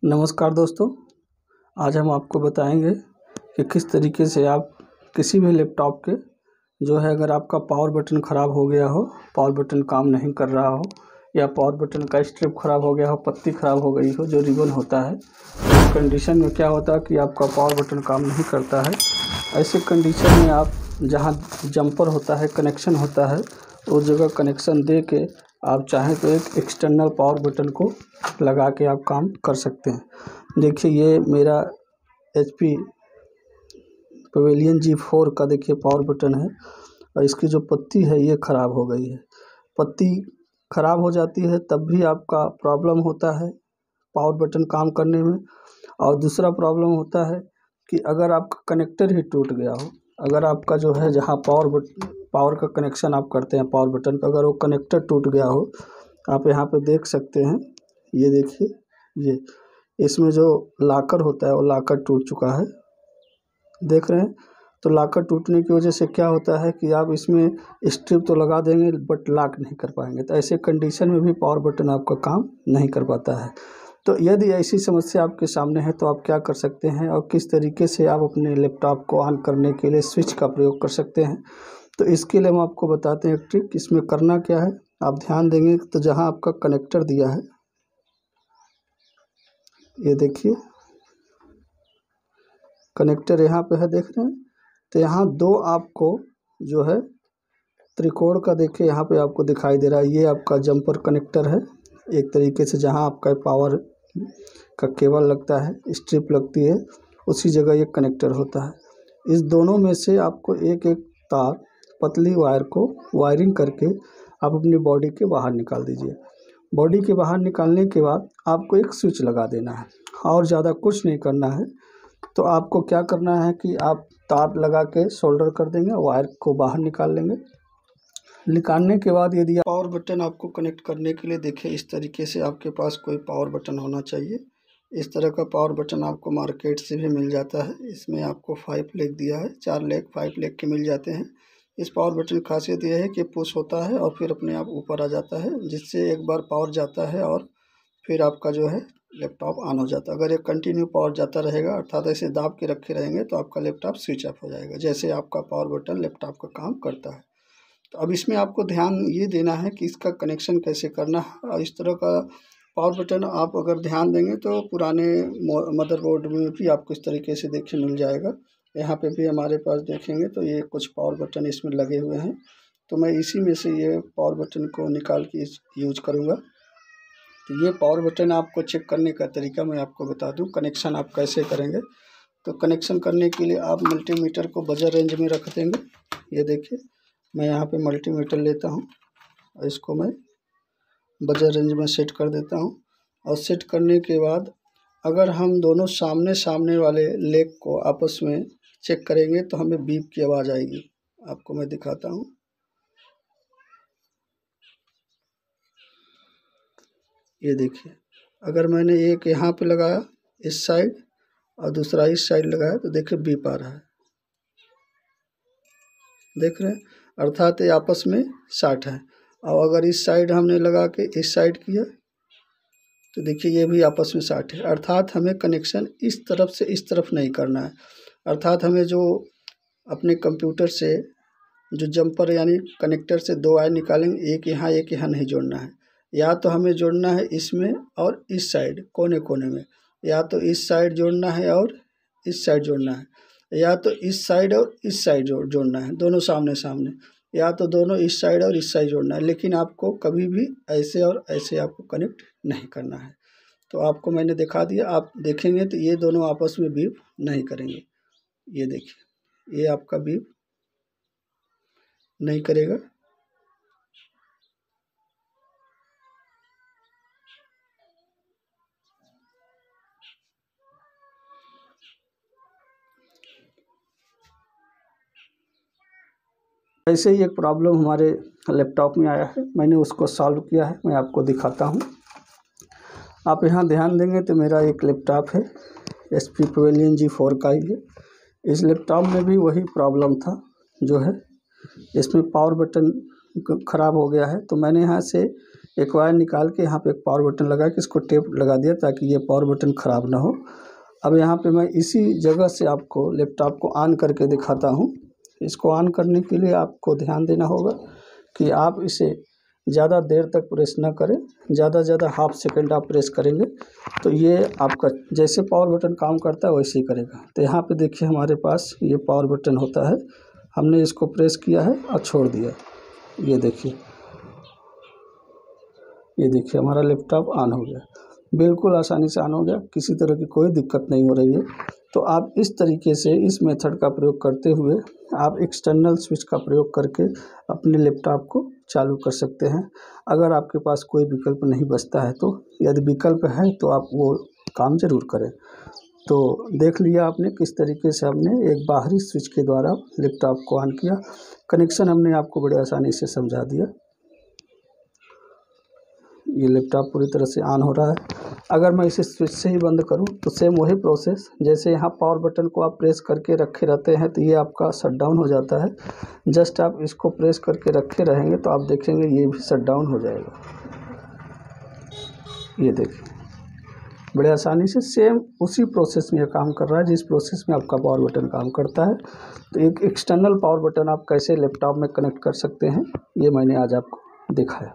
नमस्कार दोस्तों, आज हम आपको बताएंगे कि किस तरीके से आप किसी भी लैपटॉप के जो है अगर आपका पावर बटन ख़राब हो गया हो, पावर बटन काम नहीं कर रहा हो या पावर बटन का स्ट्रिप ख़राब हो गया हो, पत्ती ख़राब हो गई हो, जो रिबन होता है, इस कंडीशन में क्या होता है कि आपका पावर बटन काम नहीं करता है। ऐसे कंडीशन में आप जहाँ जंपर होता है, कनेक्शन होता है, उस जगह कनेक्शन दे के आप चाहें तो एक एक्सटर्नल पावर बटन को लगा के आप काम कर सकते हैं। देखिए, ये मेरा HP पवेलियन G4 का देखिए पावर बटन है और इसकी जो पत्ती है ये ख़राब हो गई है। पत्ती ख़राब हो जाती है तब भी आपका प्रॉब्लम होता है पावर बटन काम करने में। और दूसरा प्रॉब्लम होता है कि अगर आपका कनेक्टर ही टूट गया हो, अगर आपका जो है जहाँ पावर का कनेक्शन आप करते हैं पावर बटन का, अगर वो कनेक्टर टूट गया हो, आप यहाँ पे देख सकते हैं, ये देखिए, ये इसमें जो लॉकर होता है वो लॉकर टूट चुका है, देख रहे हैं। तो लॉकर टूटने की वजह से क्या होता है कि आप इसमें स्ट्रिप तो लगा देंगे बट लॉक नहीं कर पाएंगे। तो ऐसे कंडीशन में भी पावर बटन आपका काम नहीं कर पाता है। तो यदि ऐसी समस्या आपके सामने है तो आप क्या कर सकते हैं और किस तरीके से आप अपने लैपटॉप को ऑन करने के लिए स्विच का प्रयोग कर सकते हैं, तो इसके लिए हम आपको बताते हैं एक ट्रिक। इसमें करना क्या है, आप ध्यान देंगे तो जहाँ आपका कनेक्टर दिया है, ये देखिए कनेक्टर यहाँ पे है, देख रहे हैं। तो यहाँ दो आपको जो है त्रिकोण का देखिए यहाँ पे आपको दिखाई दे रहा है, ये आपका जंपर कनेक्टर है एक तरीके से, जहाँ आपका पावर का केबल लगता है, स्ट्रिप लगती है, उसी जगह ये कनेक्टर होता है। इस दोनों में से आपको एक एक तार पतली वायर को वायरिंग करके आप अपनी बॉडी के बाहर निकाल दीजिए। बॉडी के बाहर निकालने के बाद आपको एक स्विच लगा देना है और ज़्यादा कुछ नहीं करना है। तो आपको क्या करना है कि आप तार लगा के सोल्डर कर देंगे, वायर को बाहर निकाल लेंगे। निकालने के बाद यदि पावर बटन आपको कनेक्ट करने के लिए देखिए इस तरीके से आपके पास कोई पावर बटन होना चाहिए। इस तरह का पावर बटन आपको मार्केट से भी मिल जाता है। इसमें आपको 5 लेग दिया है, 4 लेग 5 लेग के मिल जाते हैं। इस पावर बटन की खासियत यह है कि पुश होता है और फिर अपने आप ऊपर आ जाता है, जिससे एक बार पावर जाता है और फिर आपका जो है लैपटॉप ऑन हो जाता है। अगर ये कंटिन्यू पावर जाता रहेगा, अर्थात ऐसे दाब के रखे रहेंगे, तो आपका लैपटॉप स्विच ऑफ हो जाएगा, जैसे आपका पावर बटन लैपटॉप का काम करता है। तो अब इसमें आपको ध्यान ये देना है कि इसका कनेक्शन कैसे करना है। और इस तरह का पावर बटन आप अगर ध्यान देंगे तो पुराने मदरबोर्ड में भी आपको इस तरीके से देखने मिल जाएगा। यहाँ पे भी हमारे पास देखेंगे तो ये कुछ पावर बटन इसमें लगे हुए हैं। तो मैं इसी में से ये पावर बटन को निकाल के यूज करूँगा। तो ये पावर बटन आपको चेक करने का तरीका मैं आपको बता दूं, कनेक्शन आप कैसे करेंगे। तो कनेक्शन करने के लिए आप मल्टीमीटर को बजर रेंज में रख देंगे। ये देखिए, मैं यहाँ पे मल्टीमीटर लेता हूँ और इसको मैं बजर रेंज में सेट कर देता हूँ। और सेट करने के बाद अगर हम दोनों सामने सामने वाले लेग को आपस में चेक करेंगे तो हमें बीप की आवाज़ आएगी। आपको मैं दिखाता हूँ, ये देखिए, अगर मैंने एक यहाँ पे लगाया इस साइड और दूसरा इस साइड लगाया तो देखिए बीप आ रहा है, देख रहे हैं, अर्थात ये आपस में शॉर्ट है। और अगर इस साइड हमने लगा के इस साइड किया तो देखिए ये भी आपस में शॉर्ट है। अर्थात हमें कनेक्शन इस तरफ से इस तरफ नहीं करना है। अर्थात हमें जो अपने कंप्यूटर से जो जंपर यानी कनेक्टर से 2 वायर निकालेंगे, एक यहाँ नहीं जोड़ना है। या तो हमें जोड़ना है इसमें और इस साइड कोने कोने में, या तो इस साइड जोड़ना है और इस साइड जोड़ना है, या तो इस साइड और इस साइड जोड़ना है, दोनों सामने सामने, या तो दोनों इस साइड और इस साइड जोड़ना है। लेकिन आपको कभी भी ऐसे और ऐसे आपको कनेक्ट नहीं करना है। तो आपको मैंने दिखा दिया, आप देखेंगे तो ये दोनों आपस में बीप नहीं करेंगे। ये देखिए, ये आपका बीप नहीं करेगा। ऐसे ही एक प्रॉब्लम हमारे लैपटॉप में आया है, मैंने उसको सॉल्व किया है, मैं आपको दिखाता हूँ। आप यहाँ ध्यान देंगे तो मेरा एक लैपटॉप है, HP पवेलियन G4 का ही है। इस लैपटॉप में भी वही प्रॉब्लम था, जो है इसमें पावर बटन ख़राब हो गया है। तो मैंने यहाँ से एक वायर निकाल के यहाँ पे एक पावर बटन लगा के इसको टेप लगा दिया ताकि ये पावर बटन ख़राब ना हो। अब यहाँ पे मैं इसी जगह से आपको लैपटॉप को ऑन करके दिखाता हूँ। इसको ऑन करने के लिए आपको ध्यान देना होगा कि आप इसे ज़्यादा देर तक प्रेस ना करें, ज़्यादा हाफ सेकंड आप प्रेस करेंगे तो ये आपका जैसे पावर बटन काम करता है वैसे ही करेगा। तो यहाँ पे देखिए हमारे पास ये पावर बटन होता है, हमने इसको प्रेस किया है और छोड़ दिया। ये देखिए हमारा लैपटॉप ऑन हो गया, बिल्कुल आसानी से ऑन हो गया, किसी तरह की कोई दिक्कत नहीं हो रही है। तो आप इस तरीके से इस मेथड का प्रयोग करते हुए आप एक्सटर्नल स्विच का प्रयोग करके अपने लैपटॉप को चालू कर सकते हैं। अगर आपके पास कोई विकल्प नहीं बचता है तो यदि विकल्प है तो आप वो काम ज़रूर करें। तो देख लिया आपने किस तरीके से हमने एक बाहरी स्विच के द्वारा लैपटॉप को ऑन किया। कनेक्शन हमने आपको बड़े आसानी से समझा दिया। ये लैपटॉप पूरी तरह से ऑन हो रहा है। अगर मैं इसे स्विच से ही बंद करूं तो सेम वही प्रोसेस, जैसे यहाँ पावर बटन को आप प्रेस करके रखे रहते हैं तो ये आपका शट डाउन हो जाता है। जस्ट आप इसको प्रेस करके रखे रहेंगे तो आप देखेंगे ये भी शट डाउन हो जाएगा। ये देखिए बड़े आसानी से सेम उसी प्रोसेस में ये काम कर रहा है जिस प्रोसेस में आपका पावर बटन काम करता है। तो एक एक्सटर्नल पावर बटन आप कैसे लैपटॉप में कनेक्ट कर सकते हैं ये मैंने आज आपको दिखाया।